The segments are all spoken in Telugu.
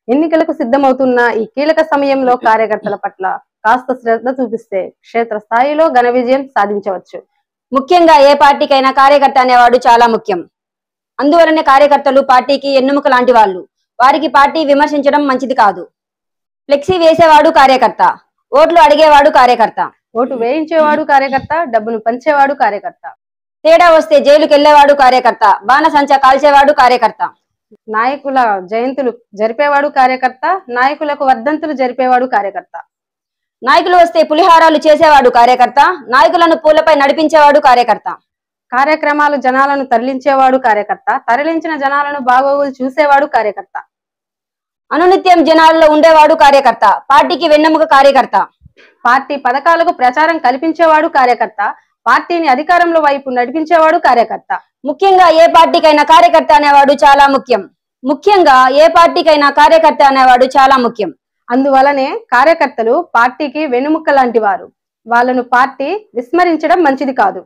ఎన్నికలకు సిద్ధమవుతున్న ఈ కీలక సమయంలో కార్యకర్తల పట్ల కాస్త శ్రద్ధ చూపిస్తే క్షేత్ర స్థాయిలో ఘన విజయం సాధించవచ్చు. ముఖ్యంగా ఏ పార్టీకైనా కార్యకర్త అనేవాడు చాలా ముఖ్యం. అందువలనే కార్యకర్తలు పార్టీకి ఎన్నుముక లాంటి వాళ్ళు. వారికి పార్టీ విమర్శించడం మంచిది కాదు. ఫ్లెక్సీ వేసేవాడు కార్యకర్త, ఓట్లు అడిగేవాడు కార్యకర్త, ఓటు వేయించేవాడు కార్యకర్త, డబ్బును పంచేవాడు కార్యకర్త, తేడా వస్తే జైలుకి వెళ్లేవాడు కార్యకర్త, బాణసంచ కాల్చేవాడు కార్యకర్త, నాయకుల జయంతులు జరిపేవాడు కార్యకర్త, నాయకులకు వర్ధంతులు జరిపేవాడు కార్యకర్త, నాయకులు వస్తే పులిహారాలు చేసేవాడు కార్యకర్త, నాయకులను పూలపై నడిపించేవాడు కార్యకర్త, కార్యక్రమాలు జనాలను తరలించేవాడు కార్యకర్త, తరలించిన జనాలను బాగోగులు చూసేవాడు కార్యకర్త, అనునిత్యం జనాల్లో ఉండేవాడు కార్యకర్త, పార్టీకి వెన్నెముక కార్యకర్త, పార్టీ పథకాలకు ప్రచారం కల్పించేవాడు కార్యకర్త, పార్టీని అధికారంలో వైపు నడిపించేవాడు కార్యకర్త. ముఖ్యంగా ఏ పార్టీకైనా కార్యకర్త అనేవాడు చాలా ముఖ్యం. అందువలనే కార్యకర్తలు పార్టీకి వెన్నుముక్క లాంటి వారు. వాళ్ళను పార్టీ విస్మరించడం మంచిది కాదు.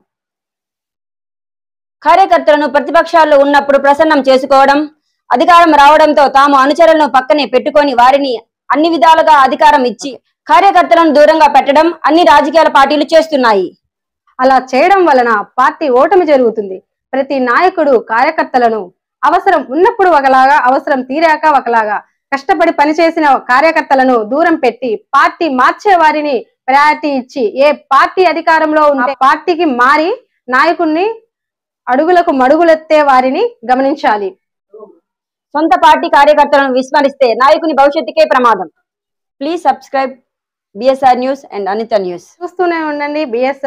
కార్యకర్తలను ప్రతిపక్షాల్లో ఉన్నప్పుడు ప్రసన్నం చేసుకోవడం, అధికారం రావడంతో తాము అనుచరులను పక్కనే పెట్టుకొని వారిని అన్ని విధాలుగా అధికారం ఇచ్చి కార్యకర్తలను దూరంగా పెట్టడం అన్ని రాజకీయాల పార్టీలు చేస్తున్నాయి. అలా చేయడం వలన పార్టీ ఓటమి జరుగుతుంది. ప్రతి నాయకుడు కార్యకర్తలను అవసరం ఉన్నప్పుడు ఒకలాగా, అవసరం తీరాక ఒకలాగా, కష్టపడి పనిచేసిన కార్యకర్తలను దూరం పెట్టి పార్టీ మార్చే వారిని ప్రయారిటీ ఇచ్చి ఏ పార్టీ అధికారంలో ఉన్న పార్టీకి మారి నాయకుడిని అడుగులకు మడుగులెత్తే వారిని గమనించాలి. సొంత పార్టీ కార్యకర్తలను విస్మరిస్తే నాయకుని భవిష్యత్తుకే ప్రమాదం. Please subscribe BSR news and Anitha news. చూస్తూనే ఉండండి BSR.